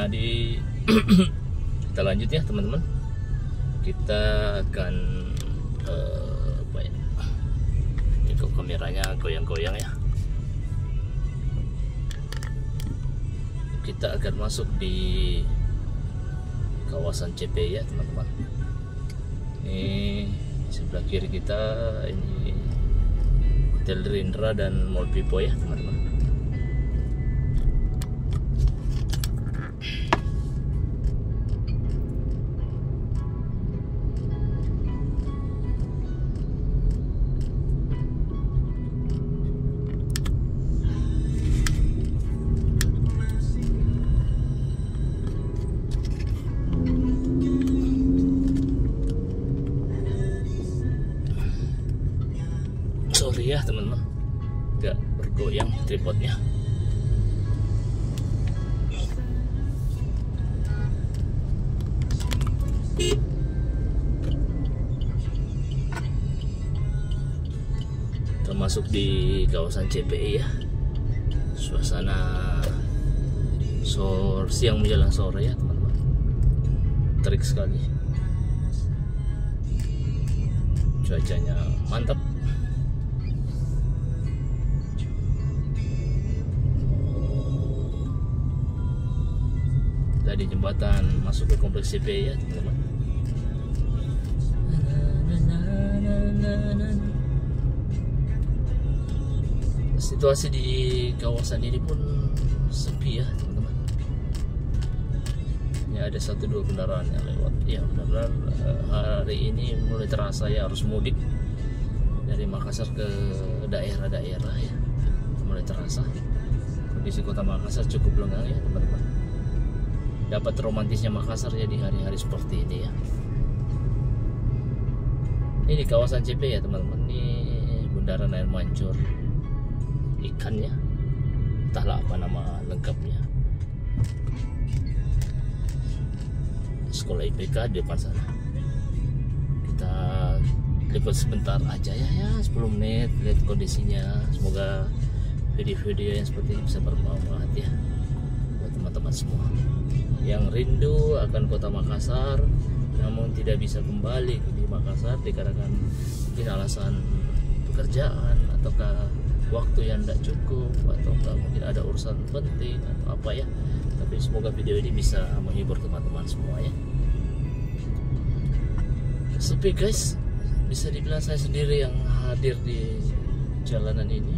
Kita lanjut ya teman-teman. Kita akan apa ya? Ini kok kameranya goyang-goyang ya. Kita akan masuk di kawasan CP ya teman-teman. Ini sebelah kiri kita ini Hotel Rindra dan Mall Pipo ya teman-teman. Sorry ya teman-teman, nggak bergoyang tripodnya. Termasuk di kawasan CPI ya. Suasana siang menjelang sore ya teman-teman. Terik sekali. Cuacanya mantap. Tadi jembatan masuk ke kompleks CPI ya teman-teman. Situasi di kawasan ini pun sepi ya teman-teman. Ini ada 1-2 kendaraan yang lewat. Ya benar-benar hari ini mulai terasa ya arus mudik dari Makassar ke daerah-daerah ya. Mulai terasa. Kondisi kota Makassar cukup lengang ya teman-teman. Dapat romantisnya Makassar ya di hari-hari seperti ini ya. Ini di kawasan CP ya teman-teman. Ini bundaran air mancur ikannya, entahlah apa nama lengkapnya. Sekolah IPK di depan sana. Kita lihat sebentar aja ya 10 menit lihat kondisinya. Semoga video-video yang seperti ini bisa bermanfaat ya buat teman-teman semua yang rindu akan kota Makassar namun tidak bisa kembali di Makassar dikarenakan mungkin alasan pekerjaan ataukah waktu yang tidak cukup ataukah mungkin ada urusan penting atau apa ya. Tapi semoga video ini bisa menghibur teman-teman semua ya. Sepi guys, bisa dibilang saya sendiri yang hadir di jalanan ini.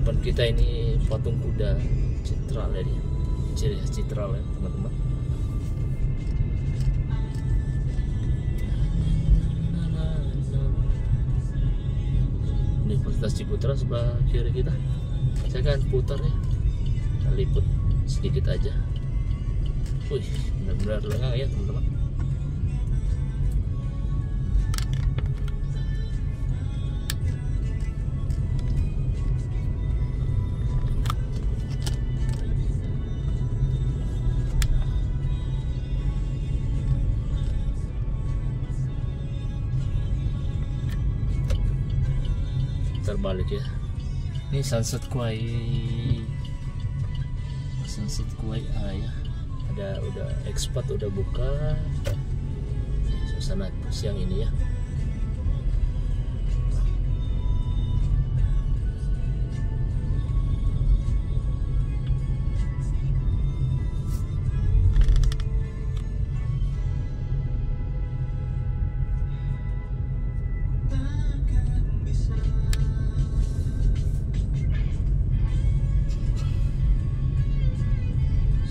Depan kita ini patung kuda Citral ya dia. Ciri khas Citral ya teman-teman. Universitas Ciputra sebelah kiri kita. Saya akan putar ya, kita liput sedikit aja. Wih, benar-benar lengang ya teman-teman. Terbalik ya. Ini Sunset Quay ya. Ada udah ekspat udah buka. Suasana siang ini ya.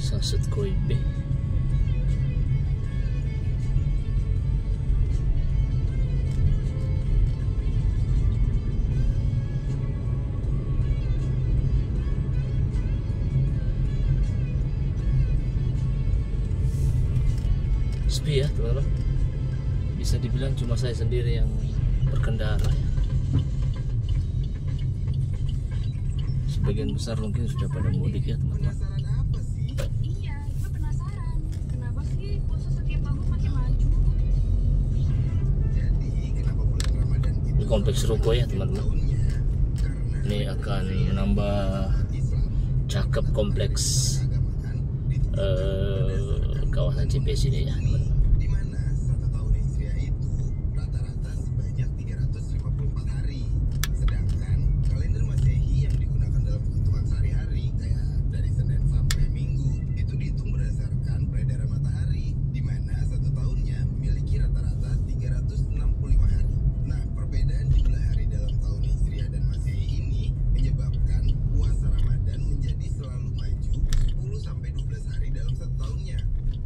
Sunset Quay Bay. Sepi ya teman-teman. Bisa dibilang cuma saya sendiri yang berkendara ya. Sebagian besar mungkin sudah pada mudik ya teman-teman. Kompleks ruko ya teman-teman. Ini akan menambah cakep kompleks kawasan Cipaes ini ya teman-teman. Di mana 1 tahun Hijriah itu rata-rata sebanyak 354 hari. Sedangkan kalender Masehi yang digunakan dalam hitungan sehari-hari kayak dari Senin sampai Minggu itu dihitung berdasarkan peredaran matahari, di mana 1 tahunnya memiliki rata-rata 365 hari. Nah, perbedaan jumlah hari dalam tahun Hijriah dan Masehi ini menyebabkan puasa Ramadan menjadi selalu maju 10-12 hari dalam 1 tahunnya.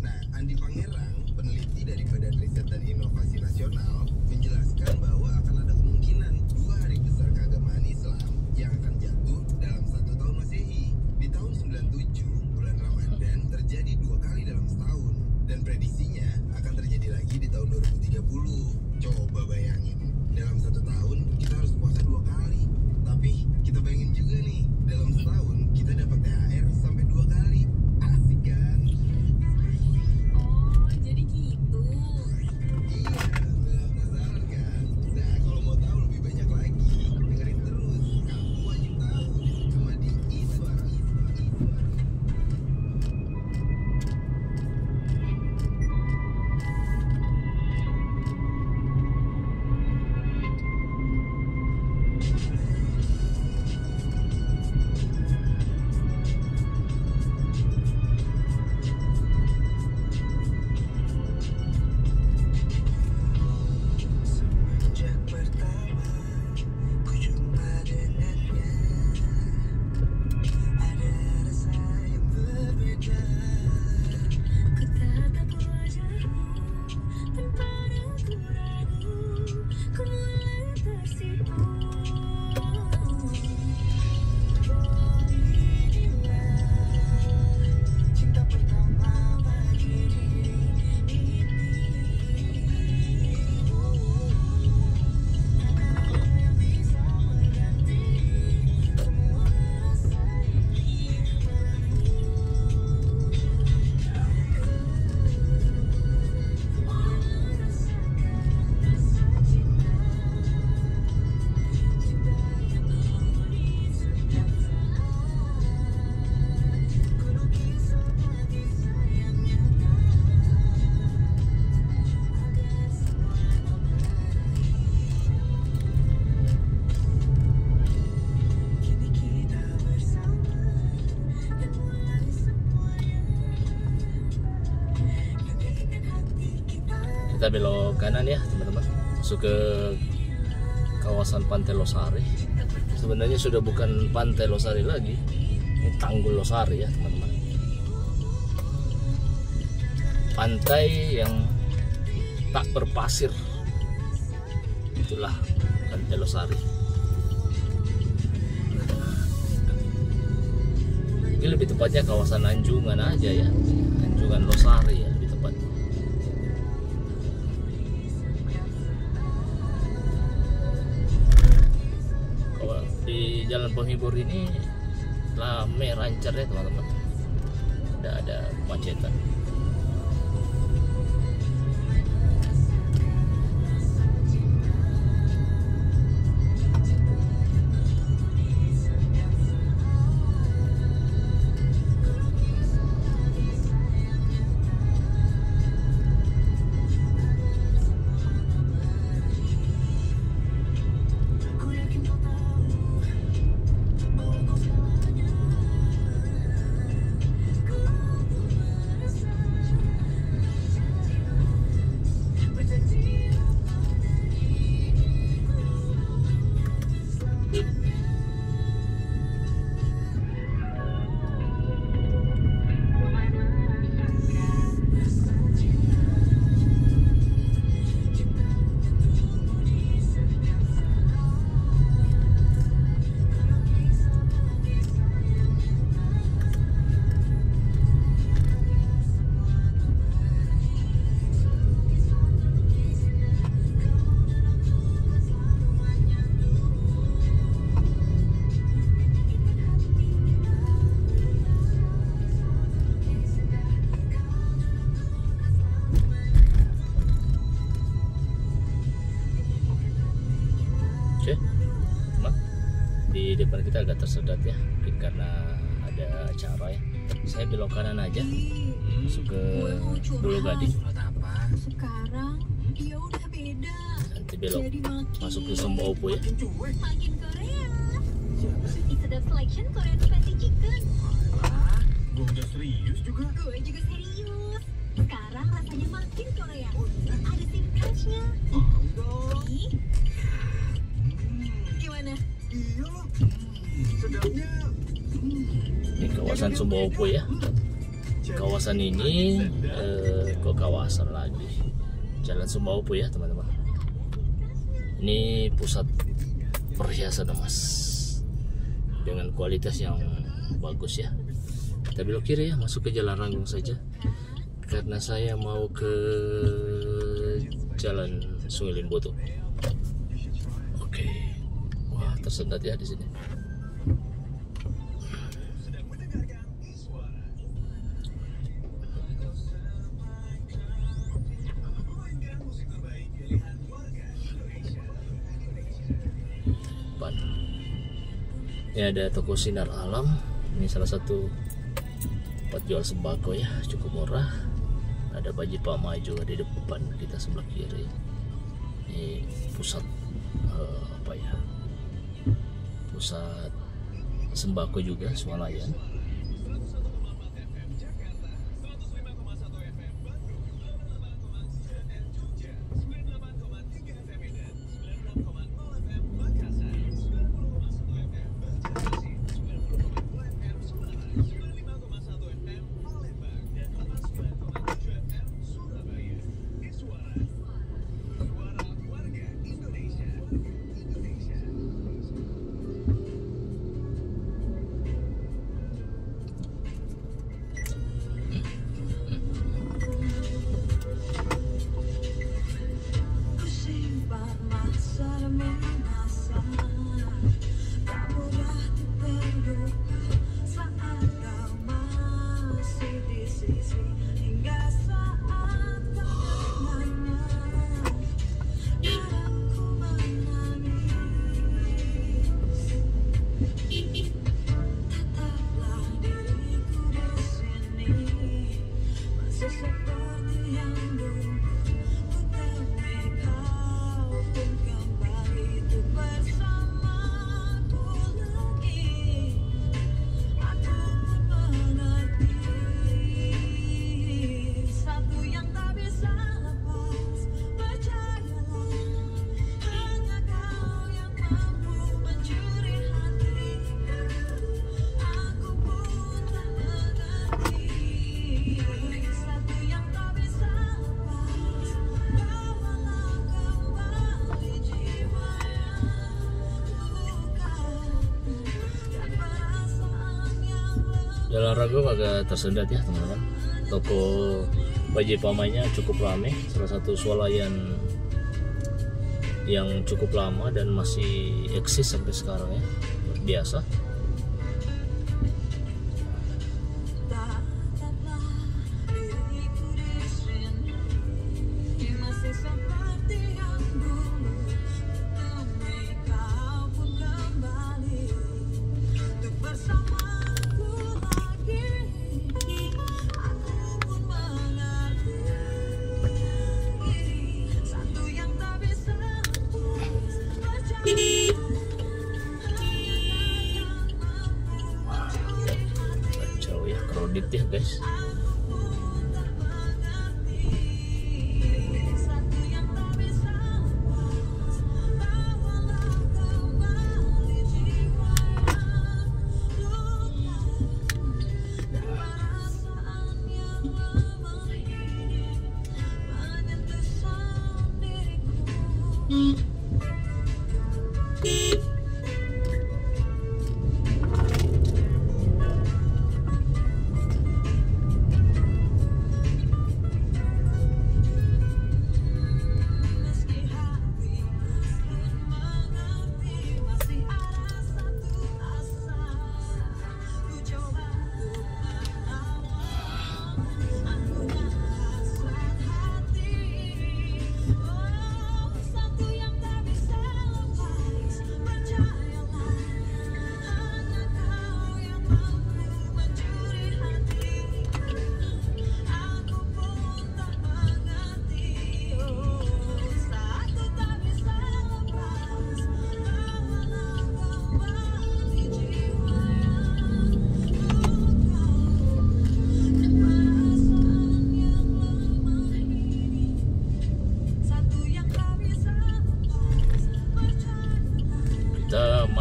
Nah, Andi Pangerang, peneliti dari Badan Riset dan Inovasi Nasional, menjelaskan bahwa akan ada kemungkinan 2 hari besar keagamaan Islam yang akan jatuh dalam 1 tahun Masehi. Di tahun 97, bulan Ramadan terjadi 2 kali dalam setahun, dan prediksinya akan terjadi lagi di tahun 2030. Coba bayangin, dalam 1 tahun kita harus puasa 2 kali. Tapi kita bayangin juga nih, dalam setahun kita dapat THR sampai 2 kali. Asik kan? Oh, jadi gitu. Iya, udah penasaran kan? Nah, kalau mau tahu lebih banyak lagi, dengerin terus. Kamu wajib tahu cuma di Iswara. Semenjak pertama ku jumpa dengannya, ada rasa yang berbeda. Ku tatap wajahmu tanpa ragu-ragu, ku mulai tersipu. Inilah cinta pertama bagi diri ini. Yang bisa mengganti semua rasa ini. Kini kita bersama dan mulai semuanya. Gantikan hati kita. Kita belok kanan ya teman-teman, masuk ke kawasan Pantai Losari. Sebenarnya sudah bukan Pantai Losari lagi, ini Tanggul Losari ya teman-teman. Pantai yang tak berpasir, itulah Pantai Losari. Ini lebih tepatnya kawasan Anjungan aja ya, Anjungan Losari ya lebih tepatnya. Kalau di Jalan Penghibur ini rame rancar ya teman-teman, tidak ada kemacetan. Ku yakin kau tahu bahwa kau segalanya. Ku merasa berjanji pada diriku selamanya. Rasa cinta, cinta untukmu di setiap saat. Kalau kisah bagi sayang nyata, agar semua kembali. Lukis-lukis indah, kau dan aku kan selalu menyatu. Bikin hati kita lukis indah, kau dan aku kan selalu menyatu. Oke, teman, di depan kita agak tersedat ya, mungkin karena ada acara ya. Saya belok kanan aja, masuk ke Pulau Gading. Surat apa? Sekarang dia udah beda. Nanti belok Jadi makin masuk ke Sombaopo ya. makin Korea. Siapa sih? It's the selection Korean spicy chicken. Alah, gue udah serius juga. Gue juga serius. Sekarang rasanya makin Korea. Ada sim touch-nya. Nih, gimana? Iya, sedapnya. Ini kawasan Sombaopo ya. Kawasan ini ke kawasan lagi Jalan Sombaopo ya teman-teman. Ini pusat perhiasan emas dengan kualitas yang bagus ya. Kita belok kiri ya, masuk ke Jalan Ranggung saja karena saya mau ke Jalan Sungai Limboto. Oke. Wah, tersendat ya di sini. Ini ada toko Sinar Alam. Ini salah satu tempat jual sembako ya, cukup murah. Ada Baji Pama juga di depan kita sebelah kiri. Ini pusat apa ya? Pusat sembako juga, swalayan. Jalan Ranggung agak tersendat ya teman-teman. Toko Baji Pamanya cukup ramai, salah satu swalayan yang cukup lama dan masih eksis sampai sekarang ya, biasa. Kacau ya, crowded ya guys.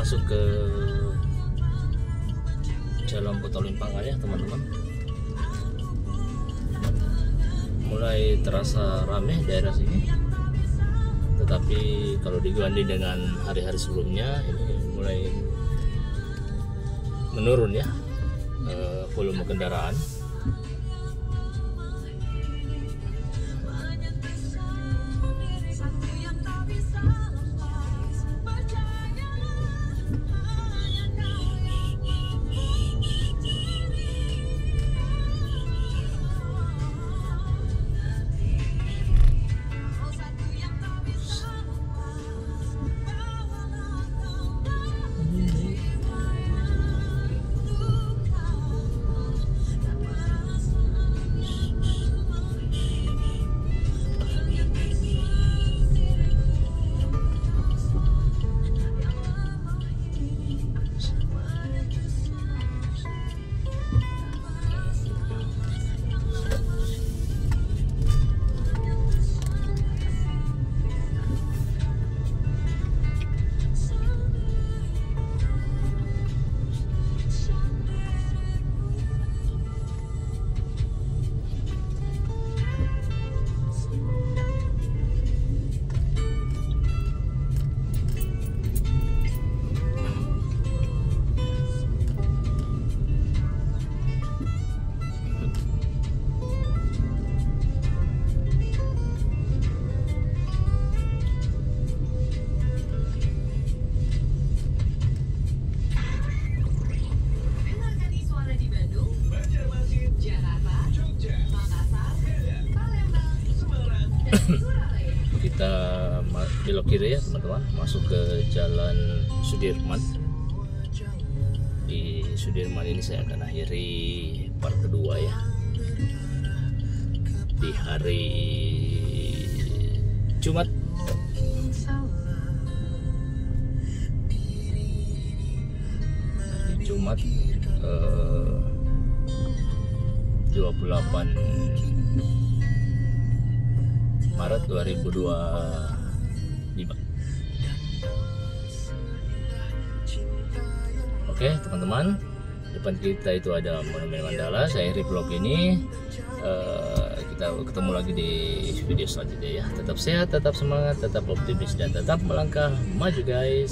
masuk ke Jalan Petolimpangan ya teman-teman. Mulai terasa ramai daerah sini, tetapi kalau dibanding dengan hari-hari sebelumnya ini mulai menurun ya volume kendaraan. Kita belok kiri ya teman-teman, masuk ke Jalan Sudirman. Di Sudirman ini saya akan akhiri part kedua ya, di hari Jumat. Hari Jumat 28 Maret 2025. Oke teman-teman, depan kita itu ada Monumen Mandala. Saya akhiri vlog ini. Kita ketemu lagi di video selanjutnya ya. Tetap sehat, tetap semangat, tetap optimis, dan tetap melangkah maju guys.